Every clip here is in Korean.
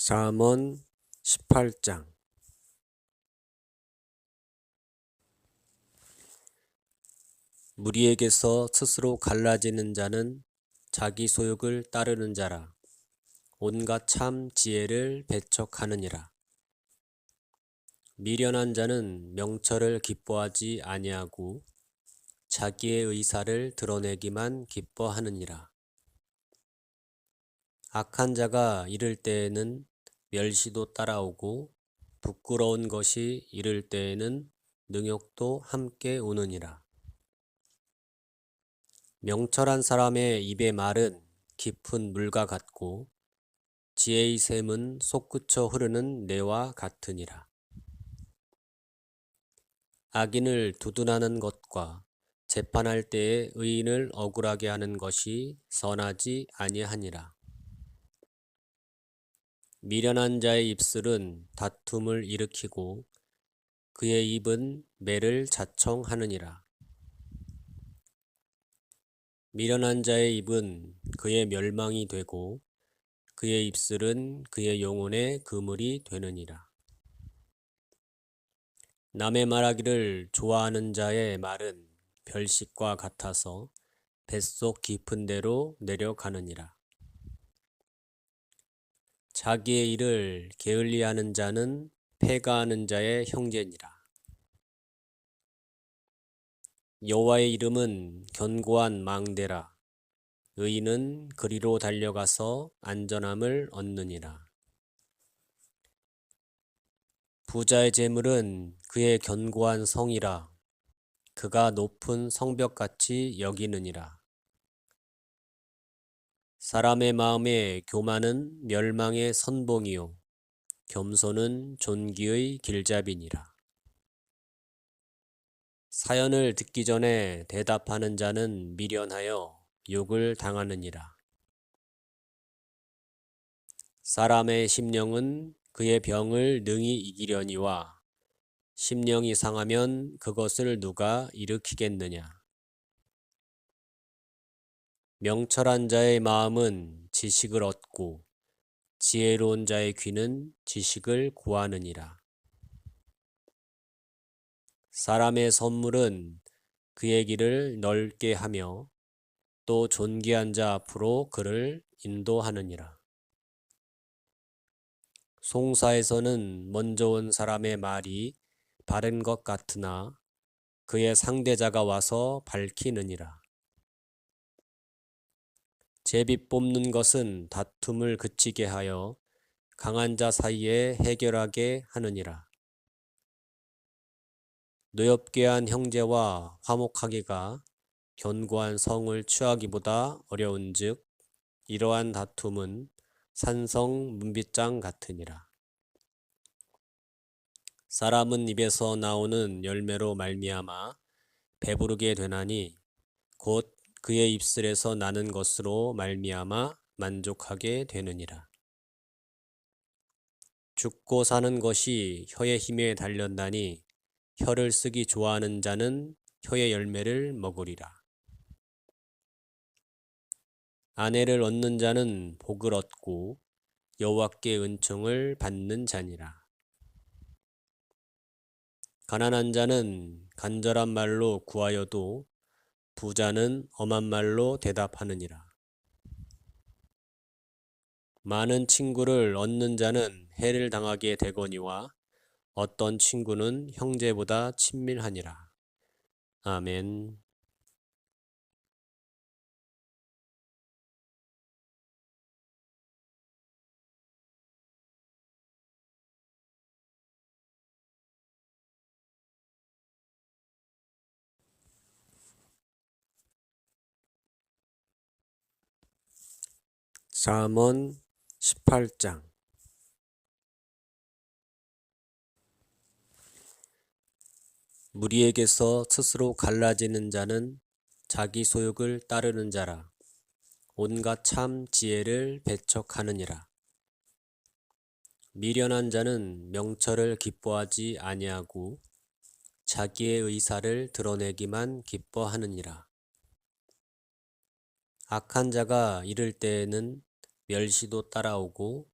잠언 18장. 무리에게서 스스로 갈라지는 자는 자기 소욕을 따르는 자라. 온갖 참 지혜를 배척하느니라. 미련한 자는 명철을 기뻐하지 아니하고 자기의 의사를 드러내기만 기뻐하느니라. 악한 자가 이를 때에는 멸시도 따라오고 부끄러운 것이 이를 때에는 능욕도 함께 오느니라. 명철한 사람의 입의 말은 깊은 물과 같고 지혜의 샘은 솟구쳐 흐르는 내와 같으니라. 악인을 두둔하는 것과 재판할 때에 의인을 억울하게 하는 것이 선하지 아니하니라. 미련한 자의 입술은 다툼을 일으키고 그의 입은 매를 자청하느니라. 미련한 자의 입은 그의 멸망이 되고 그의 입술은 그의 영혼의 그물이 되느니라. 남의 말하기를 좋아하는 자의 말은 별식과 같아서 뱃속 깊은 데로 내려가느니라. 자기의 일을 게을리하는 자는 패가하는 자의 형제니라. 여호와의 이름은 견고한 망대라. 의인은 그리로 달려가서 안전함을 얻느니라. 부자의 재물은 그의 견고한 성이라. 그가 높은 성벽같이 여기느니라. 사람의 마음에 교만은 멸망의 선봉이요 겸손은 존귀의 길잡이니라. 사연을 듣기 전에 대답하는 자는 미련하여 욕을 당하느니라. 사람의 심령은 그의 병을 능히 이기려니와 심령이 상하면 그것을 누가 일으키겠느냐. 명철한 자의 마음은 지식을 얻고 지혜로운 자의 귀는 지식을 구하느니라. 사람의 선물은 그의 길을 넓게 하며 또 존귀한 자 앞으로 그를 인도하느니라. 송사에서는 먼저 온 사람의 말이 바른 것 같으나 그의 상대자가 와서 밝히느니라. 제비 뽑는 것은 다툼을 그치게 하여 강한 자 사이에 해결하게 하느니라. 노엽게 한 형제와 화목하기가 견고한 성을 취하기보다 어려운즉 이러한 다툼은 산성 문빗장 같으니라. 사람은 입에서 나오는 열매로 말미암아 배부르게 되나니 곧 그의 입술에서 나는 것으로 말미암아 만족하게 되느니라. 죽고 사는 것이 혀의 힘에 달렸나니 혀를 쓰기 좋아하는 자는 혀의 열매를 먹으리라. 아내를 얻는 자는 복을 얻고 여호와께 은총을 받는 자니라. 가난한 자는 간절한 말로 구하여도 부자는 엄한 말로 대답하느니라. 많은 친구를 얻는 자는 해를 당하게 되거니와 어떤 친구는 형제보다 친밀하니라. 아멘. 잠언 18장. 무리에게서 스스로 갈라지는 자는 자기 소욕을 따르는 자라. 온갖 참 지혜를 배척하느니라. 미련한 자는 명철을 기뻐하지 아니하고 자기의 의사를 드러내기만 기뻐하느니라. 악한 자가 이를 때에는 멸시도 따라오고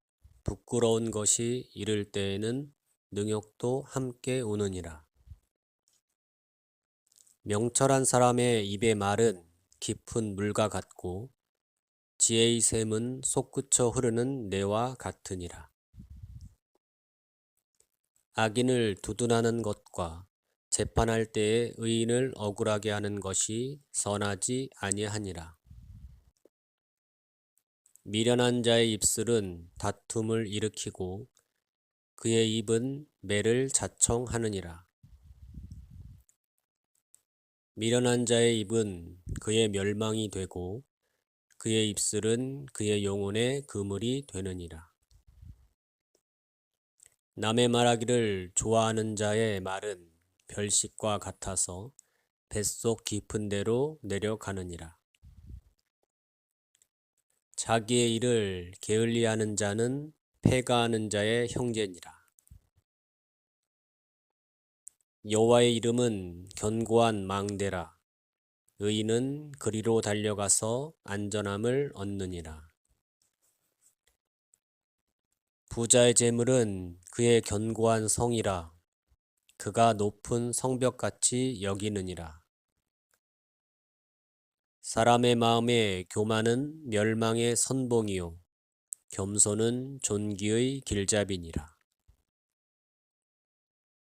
부끄러운 것이 이를 때에는 능욕도 함께 오느니라. 명철한 사람의 입의 말은 깊은 물과 같고 지혜의 샘은 솟구쳐 흐르는 내와 같으니라. 악인을 두둔하는 것과 재판할 때에 의인을 억울하게 하는 것이 선하지 아니하니라. 미련한 자의 입술은 다툼을 일으키고 그의 입은 매를 자청하느니라. 미련한 자의 입은 그의 멸망이 되고 그의 입술은 그의 영혼의 그물이 되느니라. 남의 말하기를 좋아하는 자의 말은 별식과 같아서 뱃속 깊은 데로 내려가느니라. 자기의 일을 게을리하는 자는 패가하는 자의 형제니라. 여호와의 이름은 견고한 망대라. 의인은 그리로 달려가서 안전함을 얻느니라. 부자의 재물은 그의 견고한 성이라. 그가 높은 성벽같이 여기느니라. 사람의 마음에 교만은 멸망의 선봉이요 겸손은 존귀의 길잡이니라.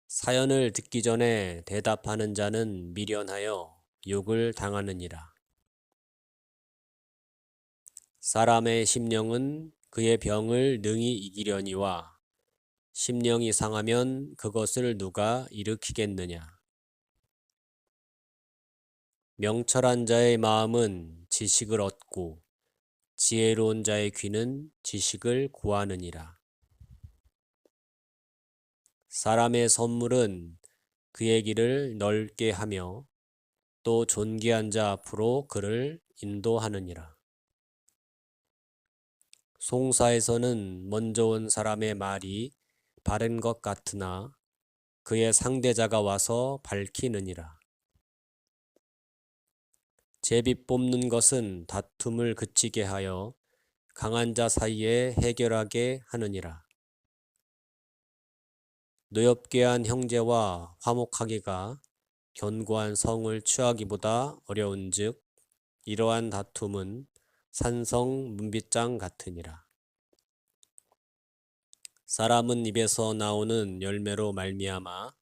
사연을 듣기 전에 대답하는 자는 미련하여 욕을 당하느니라. 사람의 심령은 그의 병을 능히 이기려니와 심령이 상하면 그것을 누가 일으키겠느냐. 명철한 자의 마음은 지식을 얻고 지혜로운 자의 귀는 지식을 구하느니라. 사람의 선물은 그의 길을 넓게 하며 또 존귀한 자 앞으로 그를 인도하느니라. 송사에서는 먼저 온 사람의 말이 바른 것 같으나 그의 상대자가 와서 밝히느니라. 제비 뽑는 것은 다툼을 그치게 하여 강한 자 사이에 해결하게 하느니라. 노엽게 한 형제와 화목하기가 견고한 성을 취하기보다 어려운즉 이러한 다툼은 산성 문빗장 같으니라. 사람은 입에서 나오는 열매로 말미암아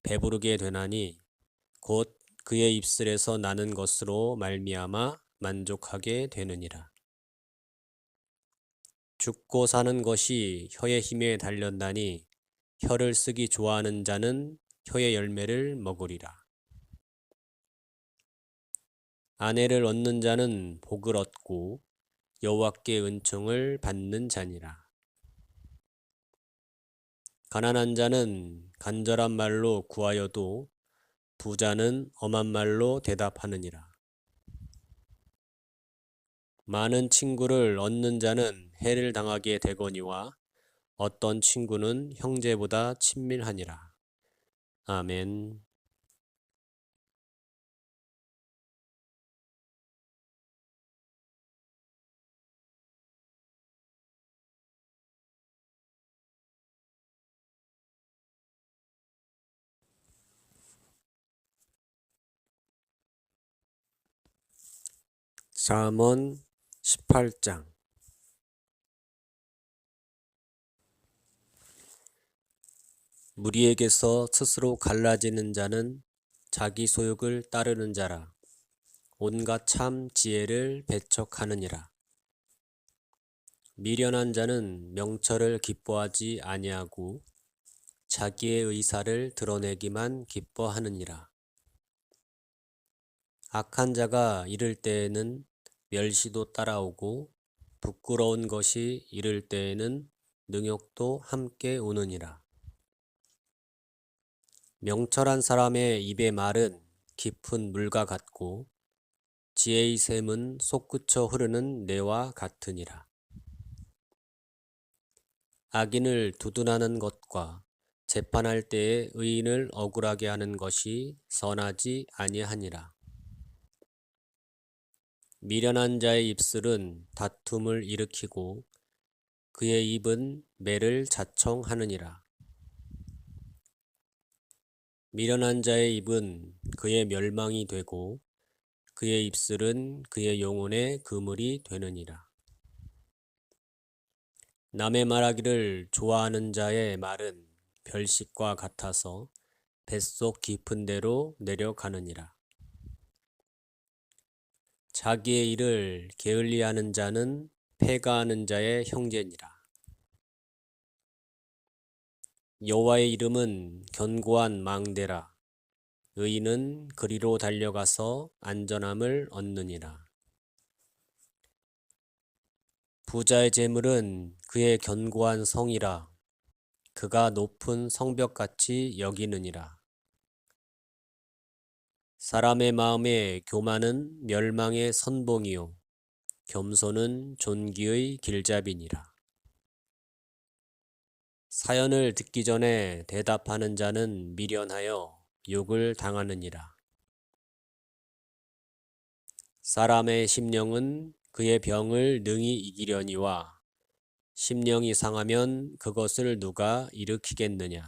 배부르게 되나니 곧 그의 입술에서 나는 것으로 말미암아 만족하게 되느니라. 죽고 사는 것이 혀의 힘에 달렸나니 혀를 쓰기 좋아하는 자는 혀의 열매를 먹으리라. 아내를 얻는 자는 복을 얻고 여호와께 은총을 받는 자니라. 가난한 자는 간절한 말로 구하여도 부자는 엄한 말로 대답하느니라. 많은 친구를 얻는 자는 해를 당하게 되거니와 어떤 친구는 형제보다 친밀하니라. 아멘. 잠언 18장. 무리에게서 스스로 갈라지는 자는 자기 소욕을 따르는 자라. 온갖 참 지혜를 배척하느니라. 미련한 자는 명철을 기뻐하지 아니하고 자기의 의사를 드러내기만 기뻐하느니라. 악한 자가 이를 때에는 멸시도 따라오고 부끄러운 것이 이를 때에는 능욕도 함께 오느니라. 명철한 사람의 입의 말은 깊은 물과 같고 지혜의 샘은 솟구쳐 흐르는 내와 같으니라. 악인을 두둔하는 것과 재판할 때에 의인을 억울하게 하는 것이 선하지 아니하니라. 미련한 자의 입술은 다툼을 일으키고 그의 입은 매를 자청하느니라. 미련한 자의 입은 그의 멸망이 되고 그의 입술은 그의 영혼의 그물이 되느니라. 남의 말하기를 좋아하는 자의 말은 별식과 같아서 뱃속 깊은 데로 내려가느니라. 자기의 일을 게을리하는 자는 패가하는 자의 형제니라. 여호와의 이름은 견고한 망대라. 의인은 그리로 달려가서 안전함을 얻느니라. 부자의 재물은 그의 견고한 성이라. 그가 높은 성벽같이 여기느니라. 사람의 마음에 교만은 멸망의 선봉이요 겸손은 존귀의 길잡이니라. 사연을 듣기 전에 대답하는 자는 미련하여 욕을 당하느니라. 사람의 심령은 그의 병을 능히 이기려니와 심령이 상하면 그것을 누가 일으키겠느냐.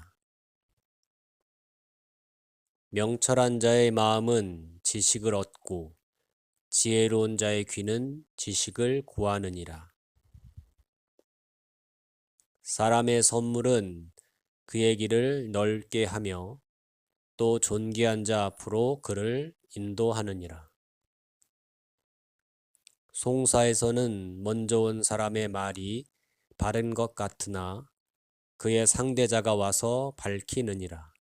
명철한 자의 마음은 지식을 얻고 지혜로운 자의 귀는 지식을 구하느니라. 사람의 선물은 그의 길을 넓게 하며 또 존귀한 자 앞으로 그를 인도하느니라. 송사에서는 먼저 온 사람의 말이 바른 것 같으나 그의 상대자가 와서 밝히느니라.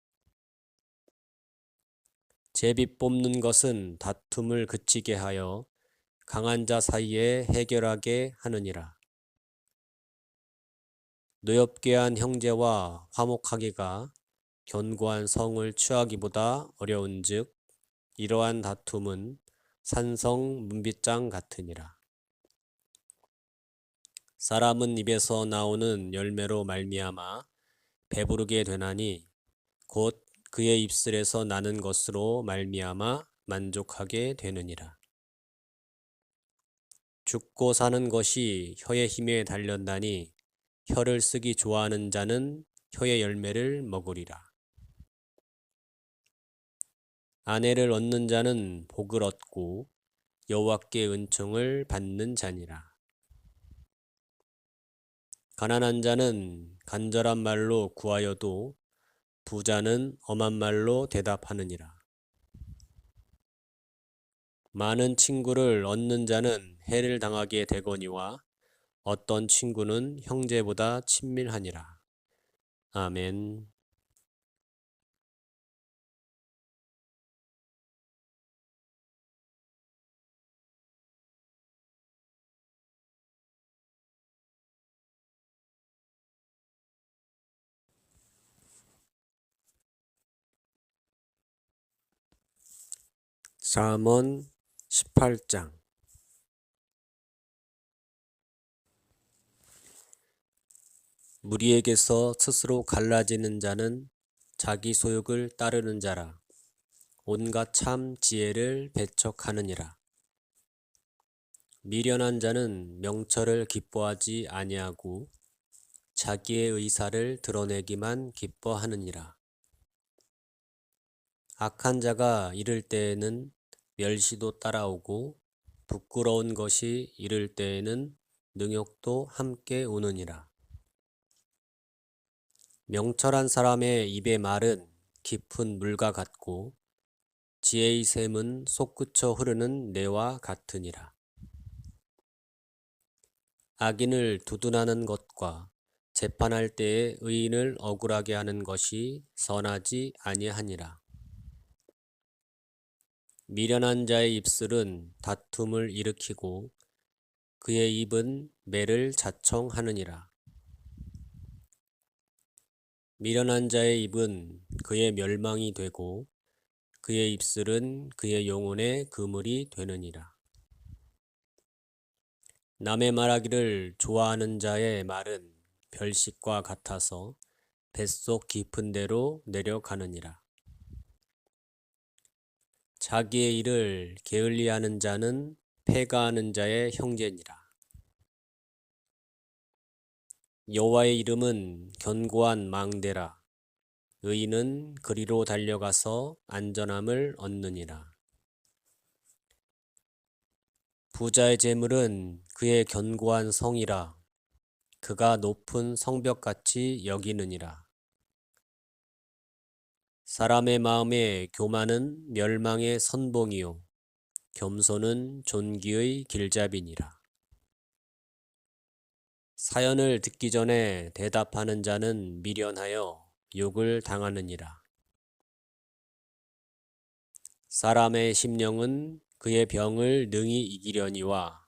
제비 뽑는 것은 다툼을 그치게 하여 강한 자 사이에 해결하게 하느니라. 노엽게 한 형제와 화목하기가 견고한 성을 취하기보다 어려운즉 이러한 다툼은 산성 문빗장 같으니라. 사람은 입에서 나오는 열매로 말미암아 배부르게 되나니 곧 그의 입술에서 나는 것으로 말미암아 만족하게 되느니라. 죽고 사는 것이 혀의 힘에 달렸나니 혀를 쓰기 좋아하는 자는 혀의 열매를 먹으리라. 아내를 얻는 자는 복을 얻고 여호와께 은총을 받는 자니라. 가난한 자는 간절한 말로 구하여도 부자는 엄한 말로 대답하느니라. 많은 친구를 얻는 자는 해를 당하게 되거니와 어떤 친구는 형제보다 친밀하니라. 아멘. 잠언 18장. 무리에게서 스스로 갈라지는 자는 자기 소욕을 따르는 자라. 온갖 참 지혜를 배척하느니라. 미련한 자는 명철을 기뻐하지 아니하고 자기의 의사를 드러내기만 기뻐하느니라. 악한 자가 이를 때에는 멸시도 따라오고 부끄러운 것이 이를 때에는 능욕도 함께 오느니라. 명철한 사람의 입의 말은 깊은 물과 같고 지혜의 샘은 솟구쳐 흐르는 내와 같으니라. 악인을 두둔하는 것과 재판할 때에 의인을 억울하게 하는 것이 선하지 아니하니라. 미련한 자의 입술은 다툼을 일으키고 그의 입은 매를 자청하느니라. 미련한 자의 입은 그의 멸망이 되고 그의 입술은 그의 영혼의 그물이 되느니라. 남의 말하기를 좋아하는 자의 말은 별식과 같아서 뱃속 깊은 데로 내려가느니라. 자기의 일을 게을리하는 자는 패가하는 자의 형제니라. 여호와의 이름은 견고한 망대라. 의인은 그리로 달려가서 안전함을 얻느니라. 부자의 재물은 그의 견고한 성이라. 그가 높은 성벽같이 여기느니라. 사람의 마음에 교만은 멸망의 선봉이요 겸손은 존귀의 길잡이니라. 사연을 듣기 전에 대답하는 자는 미련하여 욕을 당하느니라. 사람의 심령은 그의 병을 능히 이기려니와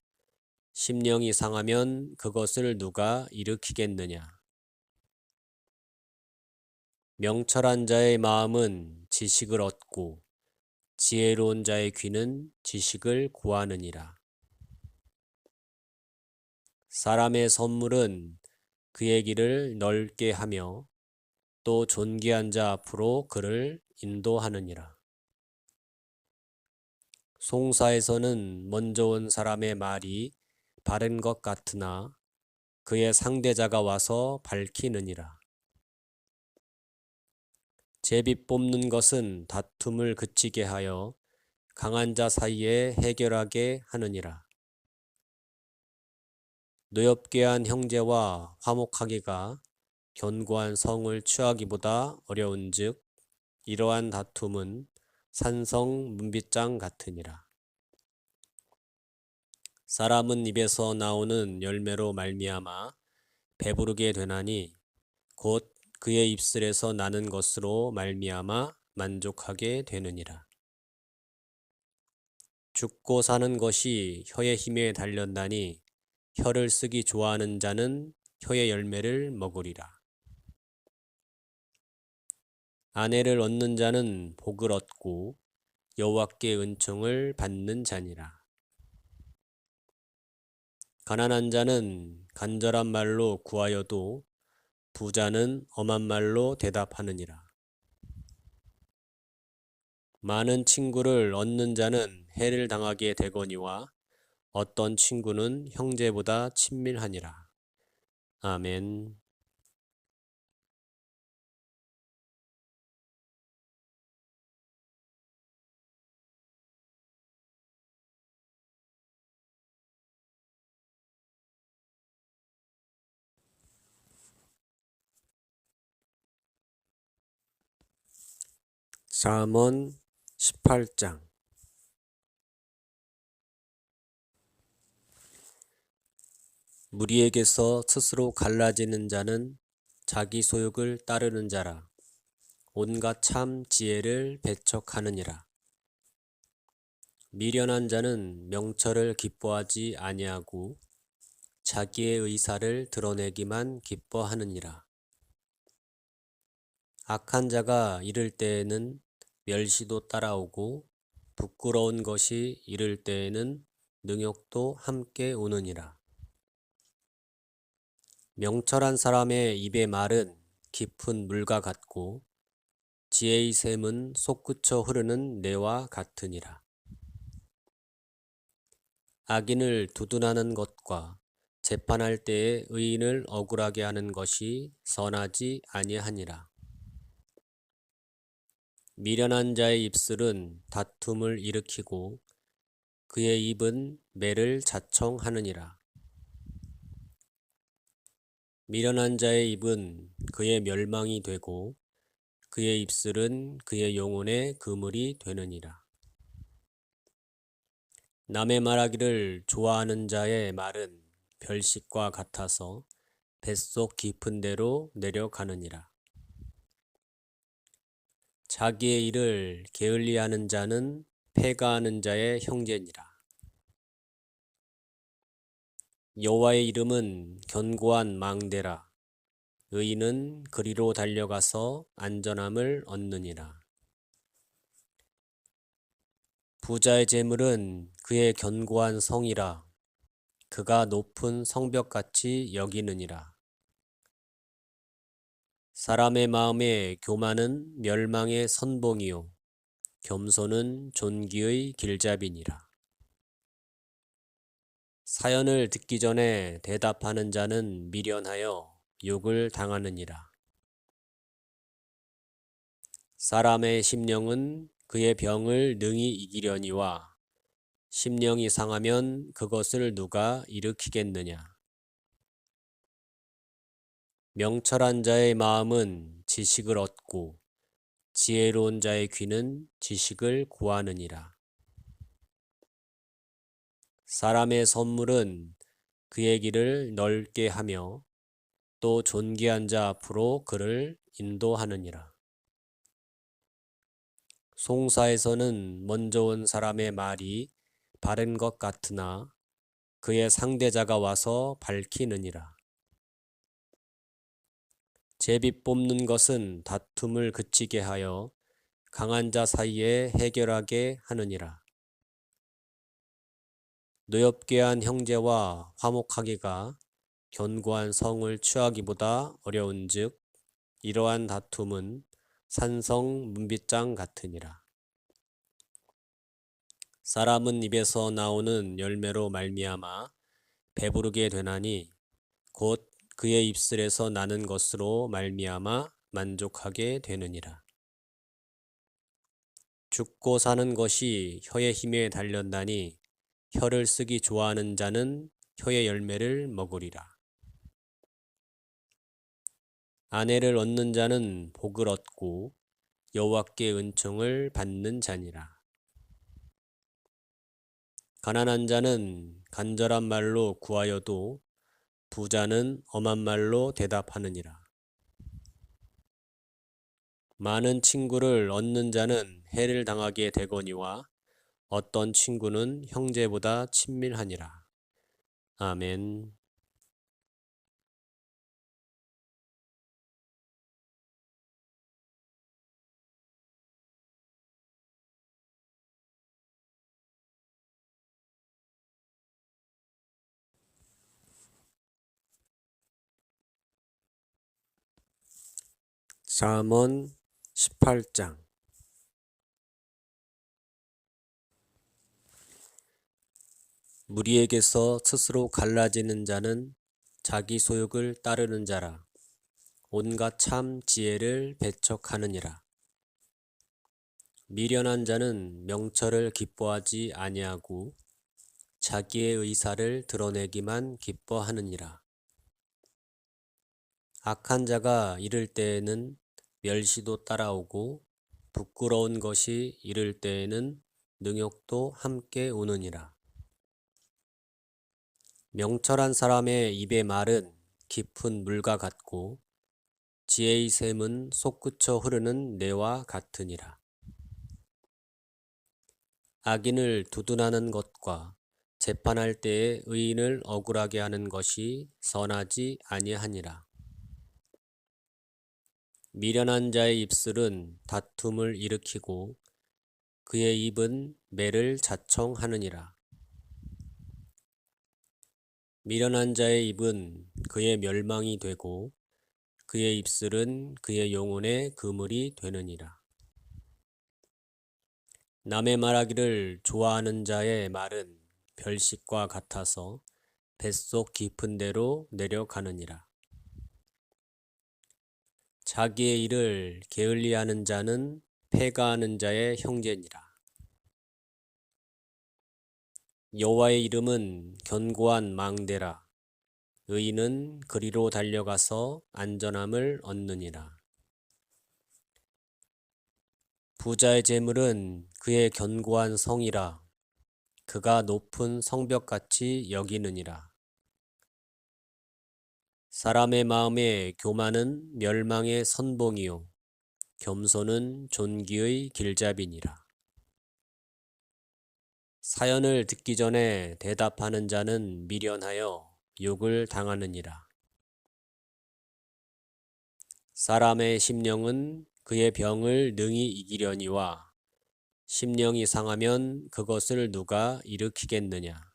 심령이 상하면 그것을 누가 일으키겠느냐. 명철한 자의 마음은 지식을 얻고 지혜로운 자의 귀는 지식을 구하느니라. 사람의 선물은 그의 길을 넓게 하며 또 존귀한 자 앞으로 그를 인도하느니라. 송사에서는 먼저 온 사람의 말이 바른 것 같으나 그의 상대자가 와서 밝히느니라. 제비 뽑는 것은 다툼을 그치게 하여 강한 자 사이에 해결하게 하느니라. 노엽게 한 형제와 화목하기가 견고한 성을 취하기보다 어려운즉 이러한 다툼은 산성 문빗장 같으니라. 사람은 입에서 나오는 열매로 말미암아 배부르게 되나니 곧 그의 입술에서 나는 것으로 말미암아 만족하게 되느니라. 죽고 사는 것이 혀의 힘에 달렸나니 혀를 쓰기 좋아하는 자는 혀의 열매를 먹으리라. 아내를 얻는 자는 복을 얻고 여호와께 은총을 받는 자니라. 가난한 자는 간절한 말로 구하여도 부자는 엄한 말로 대답하느니라. 많은 친구를 얻는 자는 해를 당하게 되거니와 어떤 친구는 형제보다 친밀하니라. 아멘. 잠언 18장. 무리에게서 스스로 갈라지는 자는 자기 소욕을 따르는 자라. 온갖 참 지혜를 배척하느니라. 미련한 자는 명철을 기뻐하지 아니하고 자기의 의사를 드러내기만 기뻐하느니라. 악한 자가 이를 때에는 멸시도 따라오고 부끄러운 것이 이를 때에는 능욕도 함께 오느니라. 명철한 사람의 입의 말은 깊은 물과 같고 지혜의 샘은 솟구쳐 흐르는 내와 같으니라. 악인을 두둔하는 것과 재판할 때에 의인을 억울하게 하는 것이 선하지 아니하니라. 미련한 자의 입술은 다툼을 일으키고 그의 입은 매를 자청하느니라. 미련한 자의 입은 그의 멸망이 되고 그의 입술은 그의 영혼의 그물이 되느니라. 남의 말하기를 좋아하는 자의 말은 별식과 같아서 뱃속 깊은 데로 내려가느니라. 자기의 일을 게을리하는 자는 패가하는 자의 형제니라. 여호와의 이름은 견고한 망대라. 의인은 그리로 달려가서 안전함을 얻느니라. 부자의 재물은 그의 견고한 성이라. 그가 높은 성벽같이 여기느니라. 사람의 마음에 교만은 멸망의 선봉이요 겸손은 존귀의 길잡이니라. 사연을 듣기 전에 대답하는 자는 미련하여 욕을 당하느니라. 사람의 심령은 그의 병을 능히 이기려니와 심령이 상하면 그것을 누가 일으키겠느냐. 명철한 자의 마음은 지식을 얻고 지혜로운 자의 귀는 지식을 구하느니라. 사람의 선물은 그의 길을 넓게 하며 또 존귀한 자 앞으로 그를 인도하느니라. 송사에서는 먼저 온 사람의 말이 바른 것 같으나 그의 상대자가 와서 밝히느니라. 제비 뽑는 것은 다툼을 그치게 하여 강한 자 사이에 해결하게 하느니라. 노엽게 한 형제와 화목하기가 견고한 성을 취하기보다 어려운즉 이러한 다툼은 산성 문빗장 같으니라. 사람은 입에서 나오는 열매로 말미암아 배부르게 되나니 곧 그의 입술에서 나는 것으로 말미암아 만족하게 되느니라. 죽고 사는 것이 혀의 힘에 달렸나니 혀를 쓰기 좋아하는 자는 혀의 열매를 먹으리라. 아내를 얻는 자는 복을 얻고 여호와께 은총을 받는 자니라. 가난한 자는 간절한 말로 구하여도 부자는 엄한 말로 대답하느니라. 많은 친구를 얻는 자는 해를 당하게 되거니와 어떤 친구는 형제보다 친밀하니라. 아멘. 잠언 18장. 무리에게서 스스로 갈라지는 자는 자기 소욕을 따르는 자라. 온갖 참 지혜를 배척하느니라. 미련한 자는 명철을 기뻐하지 아니하고 자기의 의사를 드러내기만 기뻐하느니라. 악한 자가 이를 때에는 멸시도 따라오고 부끄러운 것이 이를 때에는 능욕도 함께 오느니라. 명철한 사람의 입의 말은 깊은 물과 같고 지혜의 샘은 솟구쳐 흐르는 내와 같으니라. 악인을 두둔하는 것과 재판할 때에 의인을 억울하게 하는 것이 선하지 아니하니라. 미련한 자의 입술은 다툼을 일으키고 그의 입은 매를 자청하느니라. 미련한 자의 입은 그의 멸망이 되고 그의 입술은 그의 영혼의 그물이 되느니라. 남의 말하기를 좋아하는 자의 말은 별식과 같아서 뱃속 깊은 데로 내려가느니라. 자기의 일을 게을리하는 자는 패가하는 자의 형제니라. 여호와의 이름은 견고한 망대라. 의인은 그리로 달려가서 안전함을 얻느니라. 부자의 재물은 그의 견고한 성이라. 그가 높은 성벽같이 여기느니라. 사람의 마음에 교만은 멸망의 선봉이요 겸손은 존귀의 길잡이니라. 사연을 듣기 전에 대답하는 자는 미련하여 욕을 당하느니라. 사람의 심령은 그의 병을 능히 이기려니와 심령이 상하면 그것을 누가 일으키겠느냐.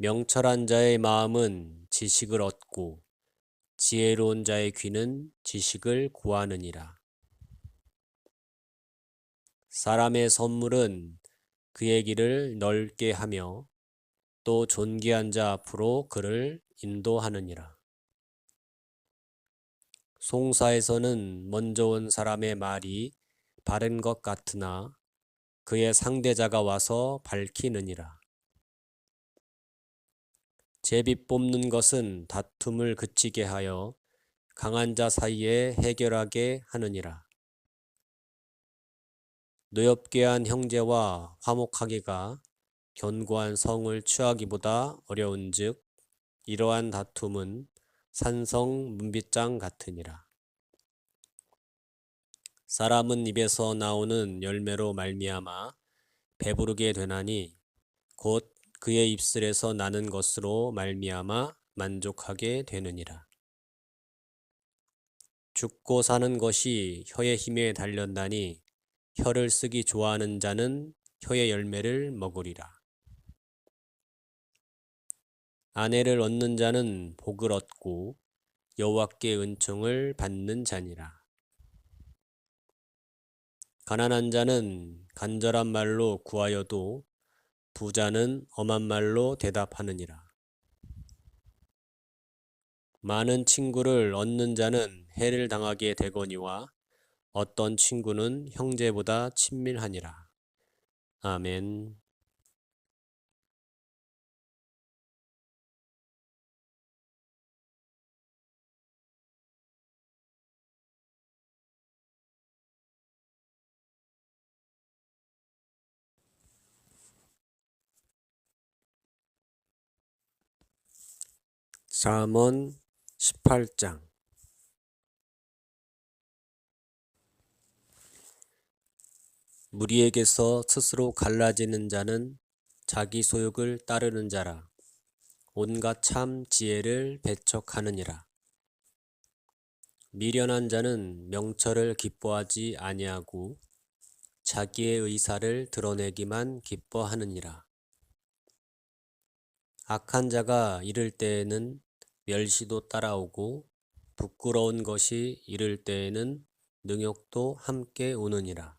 명철한 자의 마음은 지식을 얻고 지혜로운 자의 귀는 지식을 구하느니라. 사람의 선물은 그의 길을 넓게 하며 또 존귀한 자 앞으로 그를 인도하느니라. 송사에서는 먼저 온 사람의 말이 바른 것 같으나 그의 상대자가 와서 밝히느니라. 제비 뽑는 것은 다툼을 그치게 하여 강한 자 사이에 해결하게 하느니라. 노엽게 한 형제와 화목하기가 견고한 성을 취하기보다 어려운즉 이러한 다툼은 산성 문빗장 같으니라. 사람은 입에서 나오는 열매로 말미암아 배부르게 되나니 곧 그의 입술에서 나는 것으로 말미암아 만족하게 되느니라. 죽고 사는 것이 혀의 힘에 달렸나니 혀를 쓰기 좋아하는 자는 혀의 열매를 먹으리라. 아내를 얻는 자는 복을 얻고 여호와께 은총을 받는 자니라. 가난한 자는 간절한 말로 구하여도 부자는 엄한 말로 대답하느니라. 많은 친구를 얻는 자는 해를 당하게 되거니와 어떤 친구는 형제보다 친밀하니라. 아멘. 잠언 18장. 무리에게서 스스로 갈라지는 자는 자기 소욕을 따르는 자라. 온갖 참 지혜를 배척하느니라. 미련한 자는 명철을 기뻐하지 아니하고 자기의 의사를 드러내기만 기뻐하느니라. 악한 자가 이를 때에는 멸시도 따라오고 부끄러운 것이 이를 때에는 능욕도 함께 오느니라.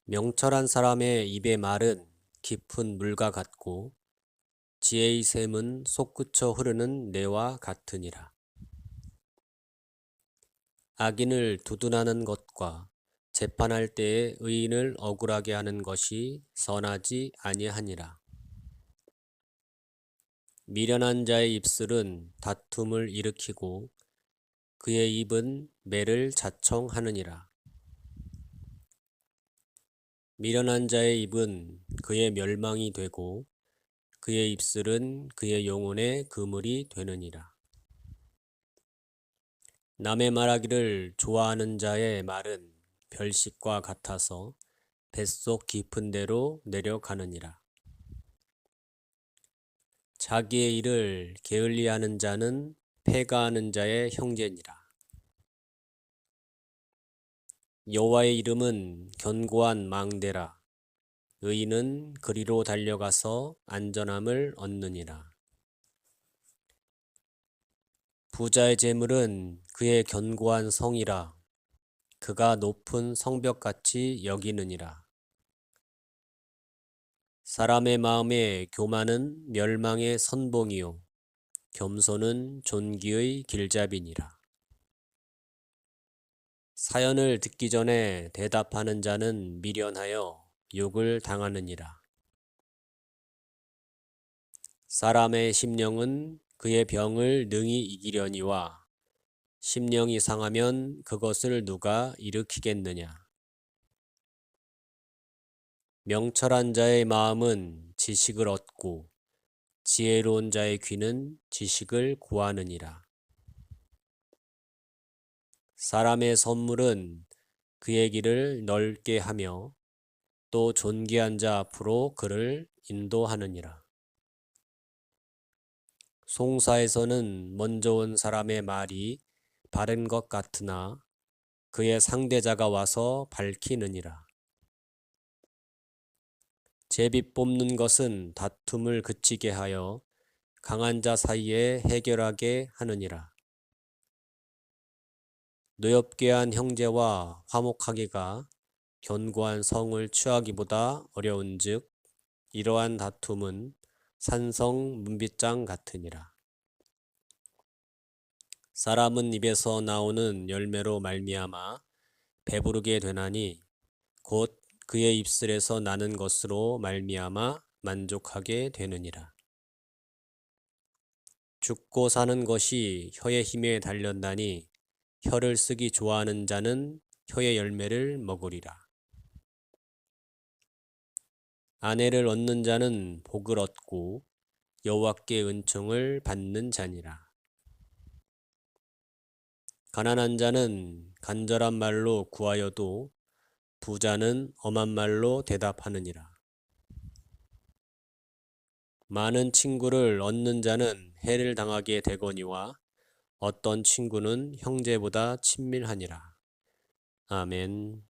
명철한 사람의 입의 말은 깊은 물과 같고 지혜의 샘은 솟구쳐 흐르는 내와 같으니라. 악인을 두둔하는 것과 재판할 때에 의인을 억울하게 하는 것이 선하지 아니하니라. 미련한 자의 입술은 다툼을 일으키고 그의 입은 매를 자청하느니라. 미련한 자의 입은 그의 멸망이 되고 그의 입술은 그의 영혼의 그물이 되느니라. 남의 말하기를 좋아하는 자의 말은 별식과 같아서 뱃속 깊은 데로 내려가느니라. 자기의 일을 게을리하는 자는 패가하는 자의 형제니라. 여호와의 이름은 견고한 망대라. 의인은 그리로 달려가서 안전함을 얻느니라. 부자의 재물은 그의 견고한 성이라. 그가 높은 성벽같이 여기느니라. 사람의 마음에 교만은 멸망의 선봉이요 겸손은 존귀의 길잡이니라. 사연을 듣기 전에 대답하는 자는 미련하여 욕을 당하느니라. 사람의 심령은 그의 병을 능히 이기려니와 심령이 상하면 그것을 누가 일으키겠느냐. 명철한 자의 마음은 지식을 얻고 지혜로운 자의 귀는 지식을 구하느니라. 사람의 선물은 그의 길을 넓게 하며 또 존귀한 자 앞으로 그를 인도하느니라. 송사에서는 먼저 온 사람의 말이 바른 것 같으나 그의 상대자가 와서 밝히느니라. 제비 뽑는 것은 다툼을 그치게 하여 강한 자 사이에 해결하게 하느니라. 노엽게 한 형제와 화목하기가 견고한 성을 취하기보다 어려운즉 이러한 다툼은 산성 문빗장 같으니라. 사람은 입에서 나오는 열매로 말미암아 배부르게 되나니 곧 그의 입술에서 나는 것으로 말미암아 만족하게 되느니라. 죽고 사는 것이 혀의 힘에 달렸나니 혀를 쓰기 좋아하는 자는 혀의 열매를 먹으리라. 아내를 얻는 자는 복을 얻고 여호와께 은총을 받는 자니라. 가난한 자는 간절한 말로 구하여도 부자는 엄한 말로 대답하느니라. 많은 친구를 얻는 자는 해를 당하게 되거니와 어떤 친구는 형제보다 친밀하니라. 아멘.